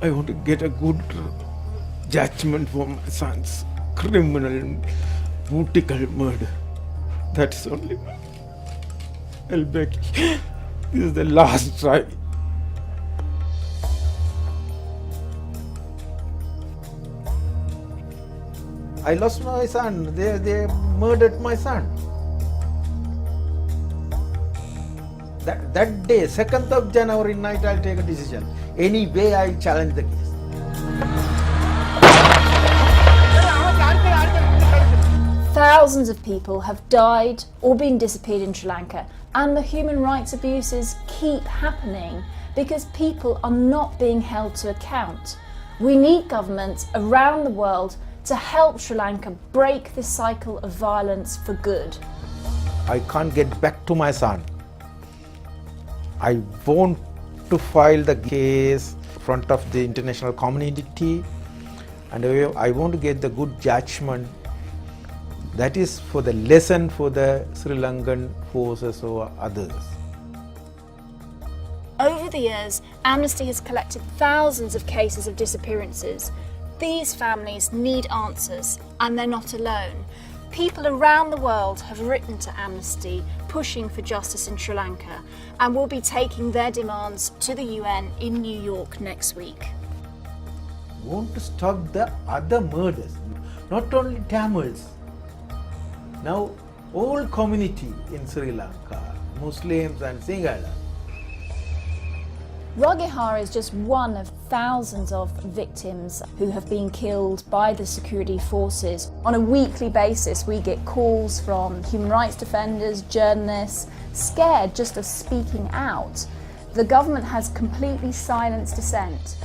I want to get a good judgment for my son's criminal, brutal murder. That's only my Elbek. This is the last try. I lost my son. They murdered my son. That day, 2nd of January night, I'll take a decision. Any way, I'll challenge the case. Thousands of people have died or been disappeared in Sri Lanka, and the human rights abuses keep happening because people are not being held to account. We need governments around the world to help Sri Lanka break this cycle of violence for good. I can't get back to my son. I want to file the case in front of the international community, and I want to get the good judgment. That is for the lesson for the Sri Lankan forces or others. Over the years, Amnesty has collected thousands of cases of disappearances. These families need answers, and they're not alone. People around the world have written to Amnesty pushing for justice in Sri Lanka, and will be taking their demands to the UN in New York next week. We want to stop the other murders, not only Tamils. Now, all community in Sri Lanka, Muslims and Sinhala. Ragihar is just one of thousands of victims who have been killed by the security forces. On a weekly basis, we get calls from human rights defenders, journalists, scared just of speaking out. The government has completely silenced dissent.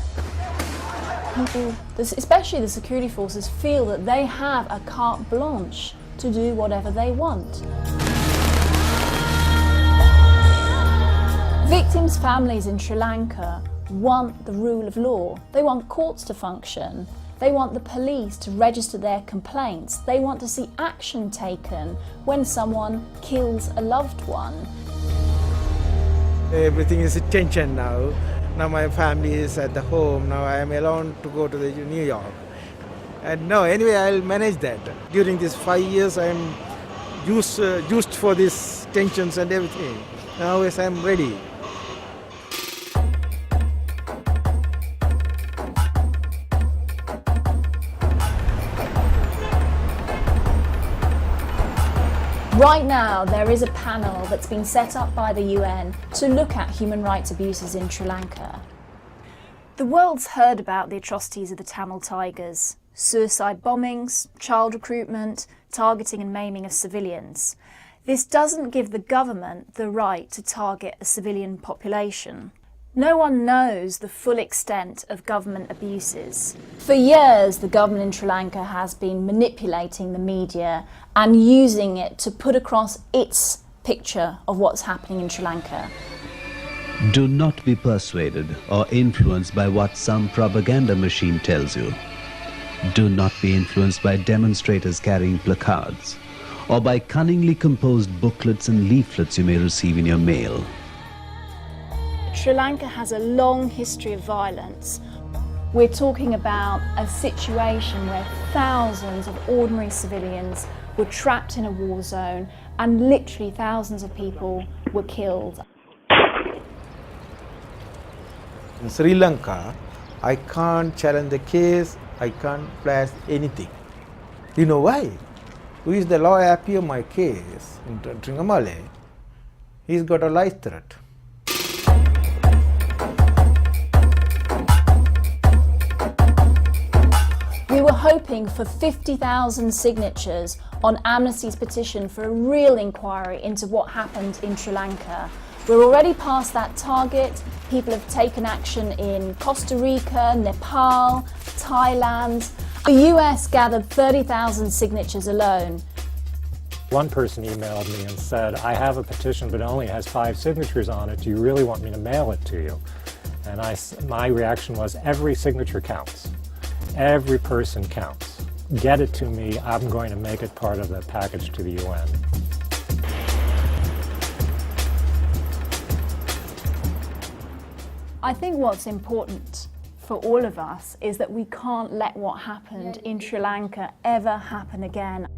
People, especially the security forces, feel that they have a carte blanche to do whatever they want. Victims' families in Sri Lanka want the rule of law. They want courts to function. They want the police to register their complaints. They want to see action taken when someone kills a loved one. Everything is tension now. Now my family is at the home. Now I am alone to go to New York. And no, anyway, I'll manage that. During these 5 years, I am used for these tensions and everything. Now yes, I am ready. Right now, there is a panel that's been set up by the UN to look at human rights abuses in Sri Lanka. The world's heard about the atrocities of the Tamil Tigers: suicide bombings, child recruitment, targeting and maiming of civilians. This doesn't give the government the right to target a civilian population. No one knows the full extent of government abuses. For years, the government in Sri Lanka has been manipulating the media and using it to put across its picture of what's happening in Sri Lanka. Do not be persuaded or influenced by what some propaganda machine tells you. Do not be influenced by demonstrators carrying placards, or by cunningly composed booklets and leaflets you may receive in your mail. Sri Lanka has a long history of violence. We're talking about a situation where thousands of ordinary civilians were trapped in a war zone and literally thousands of people were killed. In Sri Lanka, I can't challenge the case, I can't flash anything. You know why? Who is the lawyer appear my case in Tringamale? He's got a life threat. We were hoping for 50,000 signatures on Amnesty's petition for a real inquiry into what happened in Sri Lanka. We're already past that target. People have taken action in Costa Rica, Nepal, Thailand. The US gathered 30,000 signatures alone. One person emailed me and said, I have a petition but it only has 5 signatures on it. Do you really want me to mail it to you? And my reaction was, every signature counts. Every person counts. Get it to me. I'm going to make it part of the package to the UN. I think what's important for all of us is that we can't let what happened in Sri Lanka ever happen again.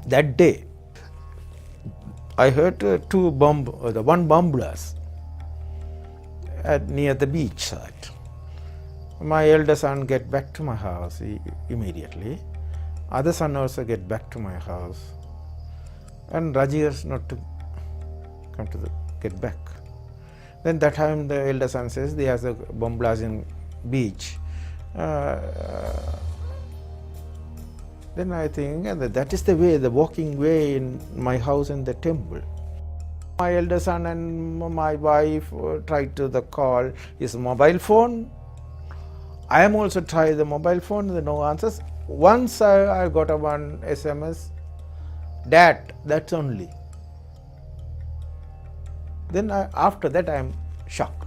That day, I heard one bomb blast near the beach side. My elder son get back to my house immediately. Other son also get back to my house. And Raji's not to come to get back. Then that time the elder son says there's a bomb blast in beach. Then I think that is the way, the walking way in my house and the temple. My elder son and my wife tried to call his mobile phone. I am also tried the mobile phone, no answers. Once I got one SMS, Dad, that's only. Then after that I am shocked.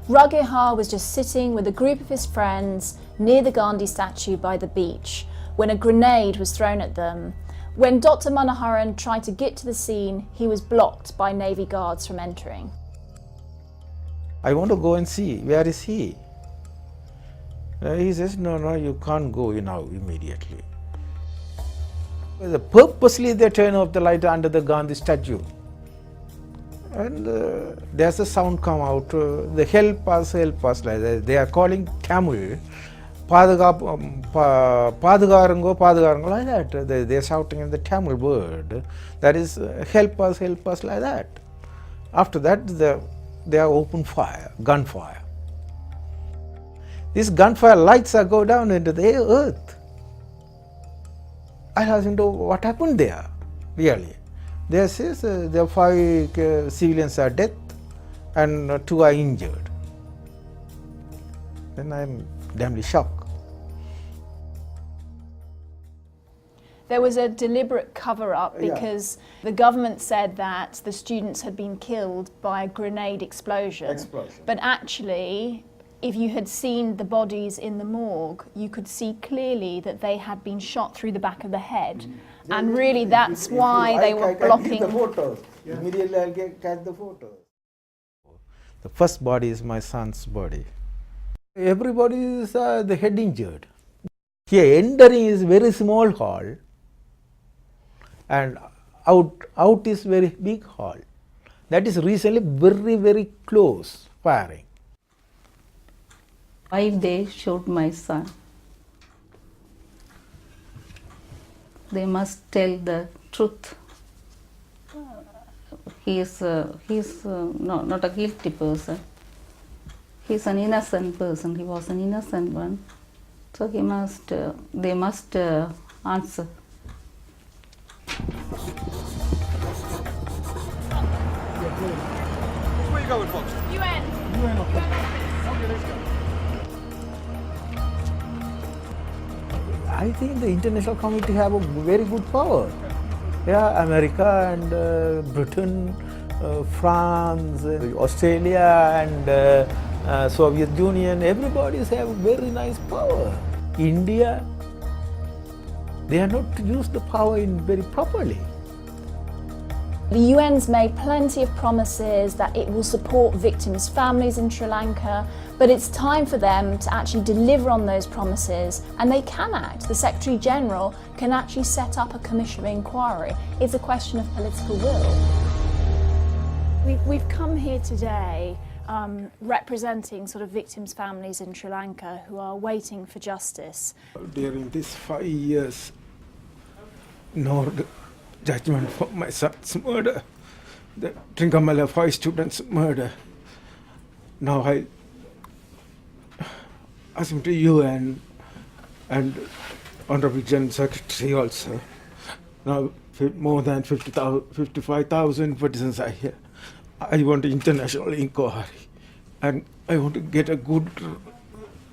Ragehar was just sitting with a group of his friends near the Gandhi statue by the beach when a grenade was thrown at them. When Dr. Manoharan tried to get to the scene, he was blocked by Navy guards from entering. I want to go and see, where is he? He says, no, you can't go now immediately. Purposely they turn off the light under the Gandhi statue. And there's a sound come out, they help us, like that. They are calling Tamil, Padagarango, like that. They are shouting in the Tamil word, that is help us, like that. After that, they are open fire, gunfire. These gunfire lights go down into the earth. I asked him, what happened there, really? There says there are 5 civilians are dead and 2 are injured. Then I am damnly shocked. There was a deliberate cover-up because the government said that the students had been killed by a grenade explosion. But actually, if you had seen the bodies in the morgue, you could see clearly that they had been shot through the back of the head. And really that's why they were blocking. The photos. Immediately I'll catch the photos. The first body is my son's body. Everybody is the head injured. Here entering is very small hall and out is very big hall. That is recently very close firing. Why they shot my son? They must tell the truth. He is not a guilty person. He is an innocent person. He was an innocent one. So they must answer. Where are you going, Fox? UN. Okay, let's go. I think the international community have a very good power. Yeah, America and Britain, France, Australia and Soviet Union, everybody have very nice power. India, they are not used the power very properly. The UN's made plenty of promises that it will support victims' families in Sri Lanka, but it's time for them to actually deliver on those promises, and they can act. The Secretary General can actually set up a commission of inquiry. It's a question of political will. We've come here today representing sort of victims' families in Sri Lanka who are waiting for justice. During these 5 years, no judgment for my son's murder, the Tringamala 5 students' murder. Now I ask him to you and Honorable General Secretary also. Now more than 55,000 petitions are here. I want international inquiry and I want to get a good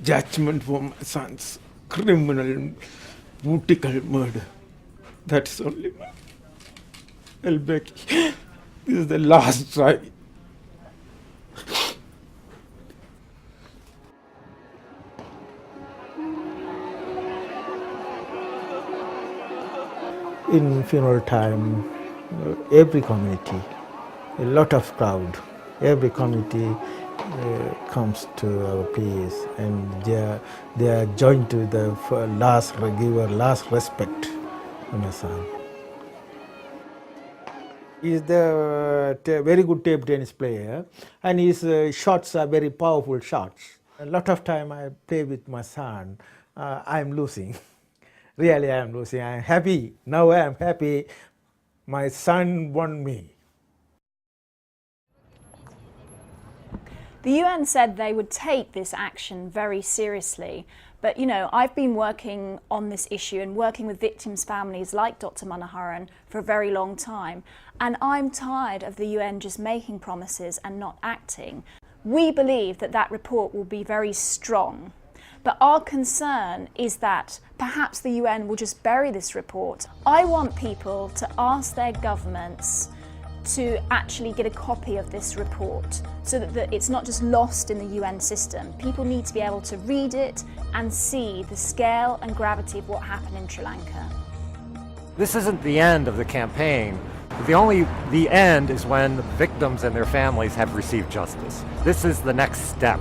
judgment for my son's criminal, brutal murder. That's only my Elbeki. This is the last try. In funeral time, every community a lot of crowd. Every community comes to our place, and they are joined to the give a last respect to my son. He is the very good table tennis player, and his shots are very powerful shots. A lot of time I play with my son, I am losing. Really, I am losing. I am happy. Now I am happy. My son won me. The UN said they would take this action very seriously, but I've been working on this issue and working with victims' families like Dr. Manoharan for a very long time, and I'm tired of the UN just making promises and not acting. We believe that that report will be very strong, but our concern is that perhaps the UN will just bury this report. I want people to ask their governments to actually get a copy of this report so that it's not just lost in the UN system. People need to be able to read it and see the scale and gravity of what happened in Sri Lanka. This isn't the end of the campaign. The end is when the victims and their families have received justice. This is the next step.